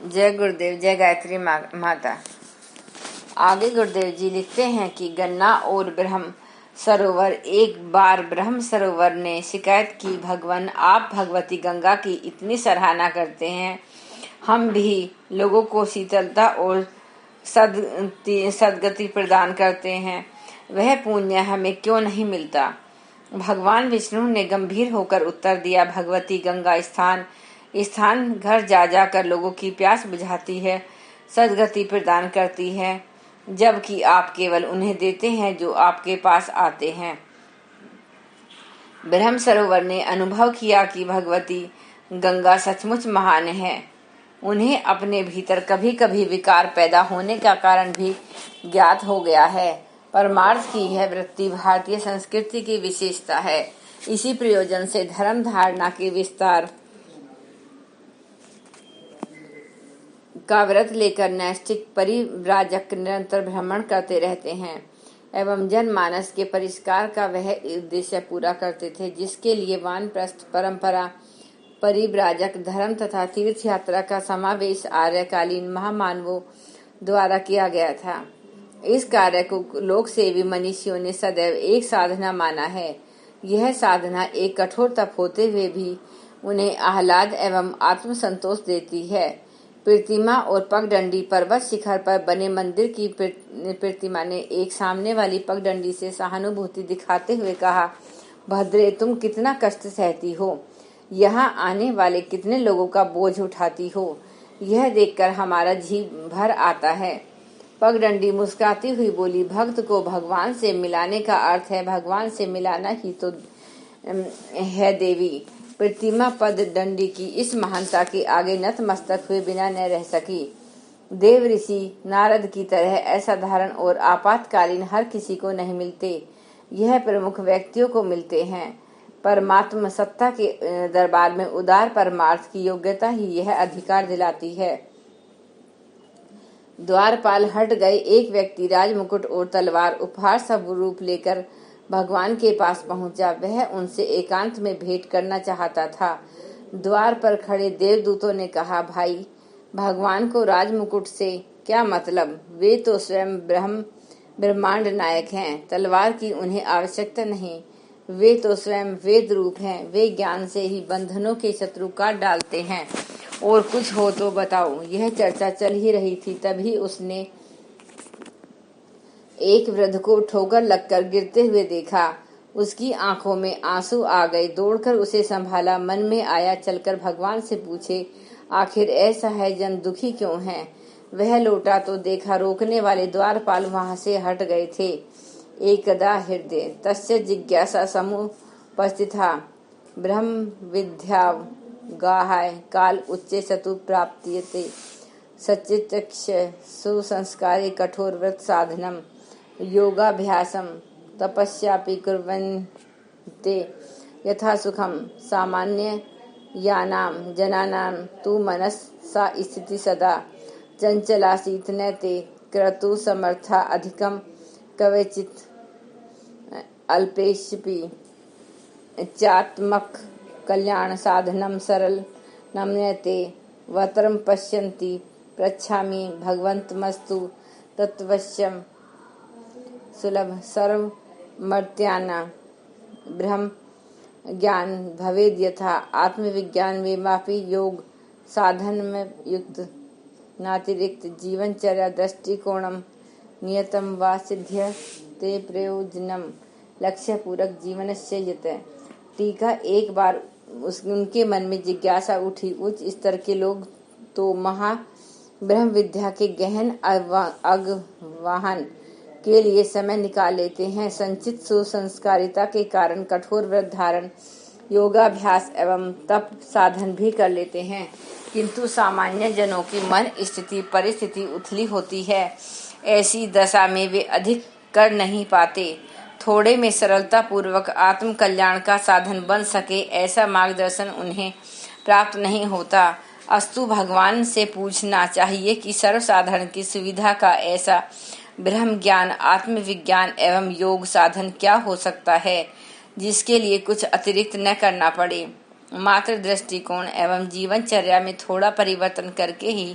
जय गुरुदेव, जय गायत्री माता। आगे गुरुदेव जी लिखते हैं कि गन्ना और ब्रह्म सरोवर। एक बार ब्रह्म सरोवर ने शिकायत की, भगवान आप भगवती गंगा की इतनी सराहना करते हैं, हम भी लोगों को शीतलता और सदगति प्रदान करते हैं, वह पुण्य हमें क्यों नहीं मिलता। भगवान विष्णु ने गंभीर होकर उत्तर दिया, भगवती गंगा स्थान घर जा जाकर लोगों की प्यास बुझाती है, सदगति प्रदान करती है, जबकि आप केवल उन्हें देते हैं जो आपके पास आते हैं। ब्रह्म सरोवर ने अनुभव किया कि भगवती गंगा सचमुच महान है। उन्हें अपने भीतर कभी कभी विकार पैदा होने का कारण भी ज्ञात हो गया है। परमार्थ की यह वृत्ति भारतीय संस्कृति की विशेषता है। इसी प्रयोजन से धर्म धारणा के विस्तार का व्रत लेकर नैष्ठिक परिव्राजक निरंतर भ्रमण करते रहते हैं एवं जनमानस के परिष्कार का वह उद्देश्य पूरा करते थे जिसके लिए वानप्रस्थ परंपरा, परिव्राजक धर्म तथा तीर्थ यात्रा का समावेश आर्यकालीन महामानवों द्वारा किया गया था। इस कार्य को लोक सेवी मनीषियों ने सदैव एक साधना माना है। यह साधना एक कठोर तप होते हुए भी उन्हें आह्लाद एवं आत्मसंतोष देती है। प्रतिमा और पगडंडी। पर्वत शिखर पर बने मंदिर की प्रतिमा ने एक सामने वाली पगडंडी से सहानुभूति दिखाते हुए कहा, भद्रे, तुम कितना कष्ट सहती हो, यहाँ आने वाले कितने लोगों का बोझ उठाती हो, यह देखकर हमारा जी भर आता है। पगडंडी मुस्कुराती हुई बोली, भक्त को भगवान से मिलाने का अर्थ है भगवान से मिलाना ही तो है देवी। प्रतिमा पद दंडी की इस महानता के आगे नतमस्तक हुए बिना न रह सकी। देव ऋषि नारद की तरह असाधारण और आपातकालीन हर किसी को नहीं मिलते, यह प्रमुख व्यक्तियों को मिलते हैं। परमात्मा सत्ता के दरबार में उदार परमार्थ की योग्यता ही यह अधिकार दिलाती है। द्वारपाल हट गए। एक व्यक्ति राजमुकुट और तलवार उपहार स्वरूप लेकर भगवान के पास पहुंचा। वह उनसे एकांत में भेंट करना चाहता था। द्वार पर खड़े देवदूतों ने कहा, भाई, भगवान को राजमुकुट से क्या मतलब, वे तो स्वयं ब्रह्मांड नायक हैं। तलवार की उन्हें आवश्यकता नहीं, वे तो स्वयं वेद रूप हैं। वे ज्ञान से ही बंधनों के शत्रु काट डालते हैं। और कुछ हो तो बताओ। यह चर्चा चल ही रही थी, तभी उसने एक वृद्ध को ठोकर लगकर गिरते हुए देखा। उसकी आंखों में आंसू आ गए। दौड़कर उसे संभाला। मन में आया, चलकर भगवान से पूछे, आखिर ऐसा है, जन दुखी क्यों है। वह लौटा तो देखा रोकने वाले द्वारपाल वहां से हट गए थे। एकदा हृदय तस्य जिज्ञासा समुपस्थिता ब्रह्म विद्या गाहाय काल उच्चे सतु प्राप्त्यते सचितक्ष सुसंस्कारे कठोर व्रत साधनम योगाभ्यासम तपस्यापि कुर्वन्ते यथा सुखम सामान्य यानाम जनानां तु मनसा स्थिति सदा चंचलासीत न ते क्रतु समर्था अधिकम कवचित् अल्पेष्पि चात्मक कल्याण साधनम सरल नम्यते वत्रम पश्यन्ति पृच्छामि भगवन्तमस्तु तत्वश्यम सुलभ सर्वमर्त्याना ब्रह्म ज्ञान भवेद यथा आत्मविज्ञान वेमापि योग साधन में युक्त नातिरिक्त जीवनचर्या दृष्टिकोणम नियतम वा सिद्ध्य ते प्रयोजनम लक्ष्य पूरक जीवन से यत। टीका। एक बार उनके मन में जिज्ञासा उठी, उच्च स्तर के लोग तो महा ब्रह्म विद्या के गहन अगवाहन के लिए समय निकाल लेते हैं। संचित सुसंस्कारिता के कारण कठोर व्रत धारण, योगाभ्यास एवं तप साधन भी कर लेते हैं, किंतु सामान्य जनों की मन स्थिति परिस्थिति उथली होती है। ऐसी दशा में वे अधिक कर नहीं पाते। थोड़े में सरलता पूर्वक आत्म कल्याण का साधन बन सके, ऐसा मार्गदर्शन उन्हें प्राप्त नहीं होता। अस्तु भगवान से पूछना चाहिए कि सर्वसाधारण की सुविधा का ऐसा ब्रह्म ज्ञान, आत्मविज्ञान एवं योग साधन क्या हो सकता है जिसके लिए कुछ अतिरिक्त न करना पड़े। मात्र दृष्टिकोण एवं जीवनचर्या में थोड़ा परिवर्तन करके ही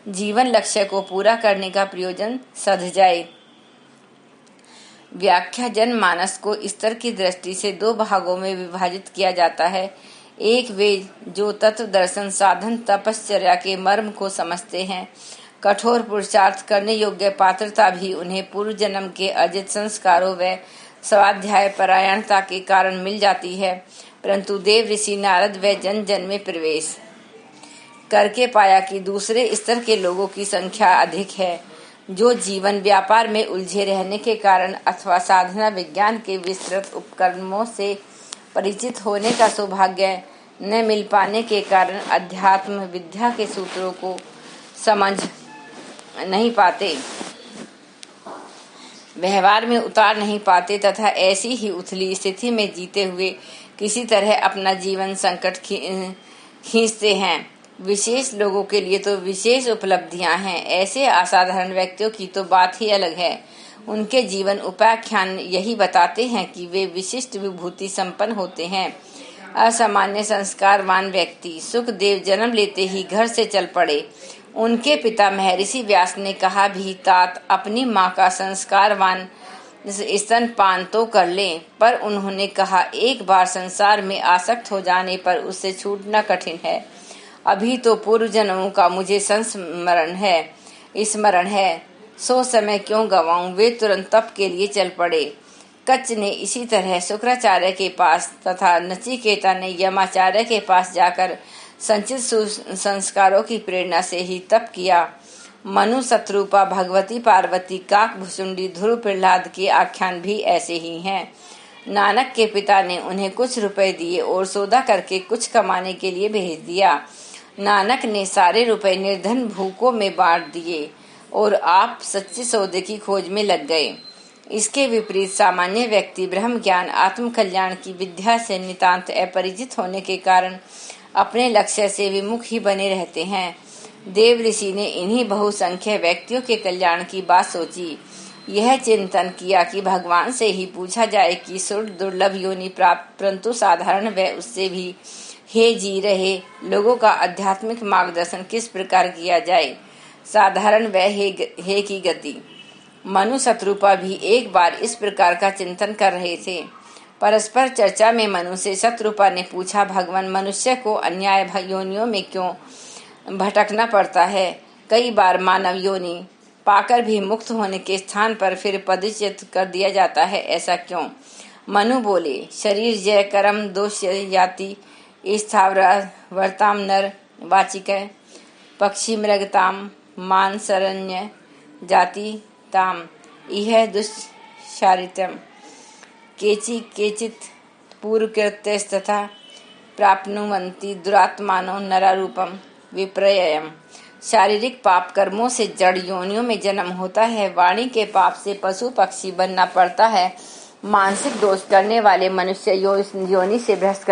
जीवन लक्ष्य को पूरा करने का प्रयोजन सध जाए। व्याख्या जनमानस को स्तर की दृष्टि से दो भागों में विभाजित किया जाता है। एक वे जो तत्व दर्शन साधन तपश्चर्या के मर्म को समझते हैं। कठोर पुरुषार्थ करने योग्य पात्रता भी उन्हें पूर्व जन्म के अर्जित संस्कारों व स्वाध्याय परायणता के कारण मिल जाती है, परंतु देव ऋषि नारद व जन जन में प्रवेश करके पाया कि दूसरे स्तर के लोगों की संख्या अधिक है, जो जीवन व्यापार में उलझे रहने के कारण अथवा साधना विज्ञान के विस्तृत उपक्रमों से परिचित होने का सौभाग्य न मिल पाने के कारण अध्यात्म विद्या के सूत्रों को समझ नहीं पाते, व्यवहार में उतार नहीं पाते तथा ऐसी ही उथली स्थिति में जीते हुए किसी तरह अपना जीवन संकट खींचते हैं। विशेष लोगों के लिए तो विशेष उपलब्धियां हैं, ऐसे असाधारण व्यक्तियों की तो बात ही अलग है। उनके जीवन उपाख्यान यही बताते हैं कि वे विशिष्ट विभूति संपन्न होते हैं। असामान्य संस्कारवान व्यक्ति सुखदेव जन्म लेते ही घर से चल पड़े। उनके पिता महर्षि व्यास ने कहा भी, तात अपनी माँ का संस्कारवान स्तनपान तो कर लें, पर उन्होंने कहा एक बार संसार में आसक्त हो जाने पर उससे छूटना कठिन है। अभी तो पूर्व जन्मों का मुझे स्मरण है, सो समय क्यों गवाऊं। वे तुरंत तप के लिए चल पड़े। कच्छ ने इसी तरह शुक्राचार्य के पास तथा नचिकेता ने यमाचार्य के पास जाकर संचित संस्कारों की प्रेरणा से ही तप किया। मनु, शत्रुपा, भगवती, पार्वती, काक भुसुंडी, ध्रुव, प्रहलाद के आख्यान भी ऐसे ही हैं। नानक के पिता ने उन्हें कुछ रुपए दिए और सौदा करके कुछ कमाने के लिए भेज दिया। नानक ने सारे रुपए निर्धन भूखों में बांट दिए और आप सच्चे सौदे की खोज में लग गए। इसके विपरीत सामान्य व्यक्ति ब्रह्म ज्ञान आत्म कल्याण की विद्या से नितांत अपरिचित होने के कारण अपने लक्ष्य से विमुख ही बने रहते हैं। देव ऋषि ने इन्हीं बहुसंख्य व्यक्तियों के कल्याण की बात सोची। यह चिंतन किया कि भगवान से ही पूछा जाए कि दुर्लभ योनि प्राप्त परंतु साधारण व उससे भी हे जी रहे लोगों का आध्यात्मिक मार्गदर्शन किस प्रकार किया जाए। साधारण व हे की गति। मनु, शत्रुपा भी एक बार इस प्रकार का चिंतन कर रहे थे। परस्पर चर्चा में मनु से शत्रुपा ने पूछा, भगवान, मनुष्य को अन्याय योनियों में क्यों भटकना पड़ता है? कई बार मानव योनि पाकर भी मुक्त होने के स्थान पर फिर पदच्युत कर दिया जाता है, ऐसा क्यों? मनु बोले, शरीर जय कर्म दोष याति स्थावर वर्ताम नर वाचिक पक्षी मृगताम मानसरण्य जाति ताम इह दुष्चारित्रम केचित् पूर्वकृत्यस्तथा प्राप्नुवन्ति दुरात्मानो नरारूपम विप्रययम्। शारीरिक पाप कर्मों से जड़ योनियों में जन्म होता है। वाणी के पाप से पशु पक्षी बनना पड़ता है। मानसिक दोष करने वाले मनुष्य योनि से भ्रष्ट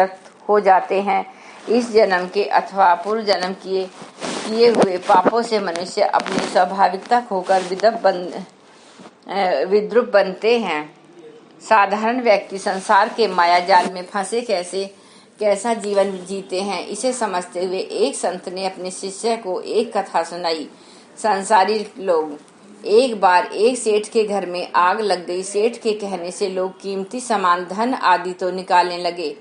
हो जाते हैं। इस जन्म के अथवा पूर्व जन्म किए हुए पापों से मनुष्य अपनी स्वाभाविकता खोकर विद्रुप बनते हैं। साधारण व्यक्ति संसार के माया जाल में फंसे कैसा जीवन जीते हैं, इसे समझते हुए एक संत ने अपने शिष्य को एक कथा सुनाई। संसारी लोग, एक बार एक सेठ के घर में आग लग गई। सेठ के कहने से लोग कीमती सामान धन आदि तो निकालने लगे,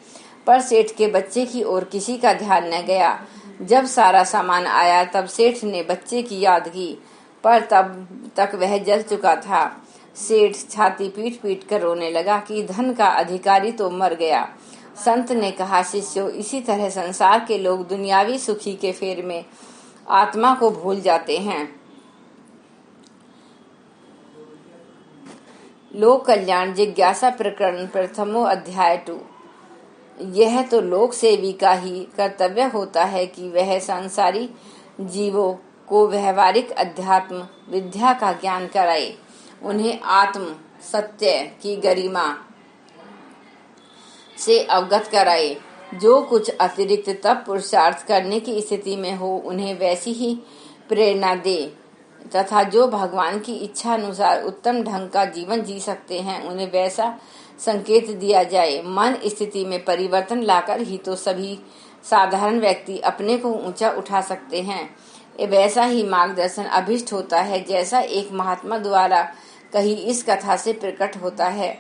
पर सेठ के बच्चे की ओर किसी का ध्यान न गया। जब सारा सामान आया तब सेठ ने बच्चे की याद की, पर तब तक वह जल चुका था। सेठ छाती पीट पीट कर रोने लगा कि धन का अधिकारी तो मर गया। संत ने कहा, शिष्यों, इसी तरह संसार के लोग दुनियावी सुखी के फेर में आत्मा को भूल जाते हैं। लोक कल्याण जिज्ञासा प्रकरण प्रथमो अध्याय 2। यह तो लोक सेवी का ही कर्तव्य होता है कि वह संसारी जीवों को व्यवहारिक अध्यात्म विद्या का ज्ञान कराए, उन्हें आत्म सत्य की गरिमा से अवगत कराए। जो कुछ अतिरिक्त तप पुरुषार्थ करने की स्थिति में हो उन्हें वैसी ही प्रेरणा दे तथा जो भगवान की इच्छा अनुसार उत्तम ढंग का जीवन जी सकते हैं उन्हें वैसा संकेत दिया जाए। मन स्थिति में परिवर्तन लाकर ही तो सभी साधारण व्यक्ति अपने को ऊंचा उठा सकते हैं। वैसा ही मार्गदर्शन अभिष्ट होता है, जैसा एक महात्मा द्वारा कही इस कथा से प्रकट होता है।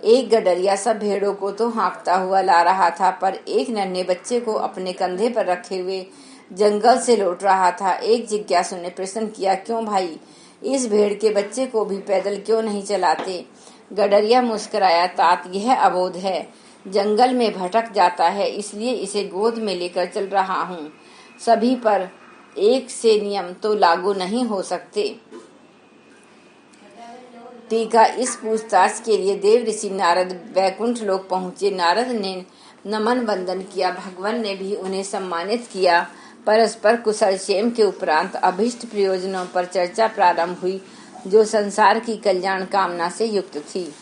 एक गडरिया सब भेड़ों को तो हाँकता हुआ ला रहा था, पर एक नन्हे बच्चे को अपने कंधे पर रखे हुए जंगल से लौट रहा था। एक जिज्ञासु ने प्रश्न किया, क्यों भाई, इस भेड़ के बच्चे को भी पैदल क्यों नहीं चलाते? गडरिया मुस्कुराया, तात यह अबोध है, जंगल में भटक जाता है, इसलिए इसे गोद में लेकर चल रहा हूँ। सभी पर एक से नियम तो लागू नहीं हो सकते। टीका। इस पूछताछ के लिए देव ऋषि नारद वैकुंठ लोक पहुंचे। नारद ने नमन वंदन किया, भगवान ने भी उन्हें सम्मानित किया। परस्पर कुशल क्षेम के उपरांत अभिष्ट प्रयोजनों पर चर्चा प्रारंभ हुई, जो संसार की कल्याण कामना से युक्त थी।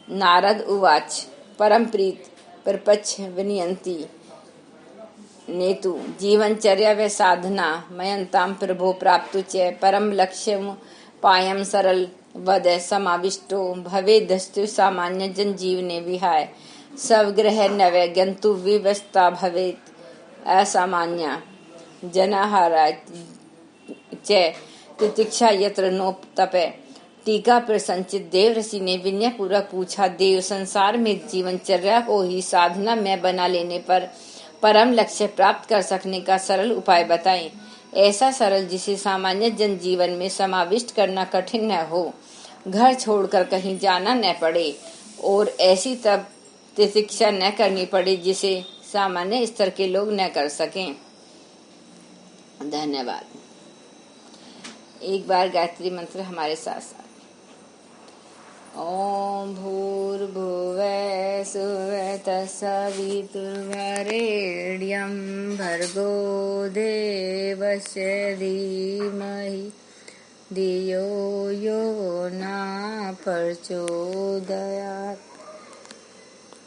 नारद उवाच, परम प्रीत प्रपच्छ विनयंती नेतु जीवनचर्या व साधना मयंताम प्रभो प्राप्तु च परम लक्ष्यम पायम सरल वद समाविष्टो भवेदस्तु सामान्य जन जीवने विहाय सवग्रह नव गंतु विवस्था भवेत असामान्य जनाहारा च तितिक्षा यत्र नोपतपे। टीका पर संचित देव ऋषि ने विनय पूर्वक पूछा, देव, संसार में जीवनचर्या को ही साधना में बना लेने पर परम लक्ष्य प्राप्त कर सकने का सरल उपाय बताएं। ऐसा सरल जिसे सामान्य जन जीवन में समाविष्ट करना कठिन न हो, घर छोड़कर कहीं जाना न पड़े और ऐसी तब तितिक्षा न करनी पड़े जिसे सामान्य स्तर के लोग न कर सकें। धन्यवाद। एक बार गायत्री मंत्र हमारे साथ साथ। ओम भूर्भुवः सुवः तत्सवितुर्वरेण्यं भर्गो देवस्य धीमहि धियो यो न प्रचोदयात्।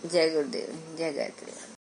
जय गुरुदेव, जय गायत्री।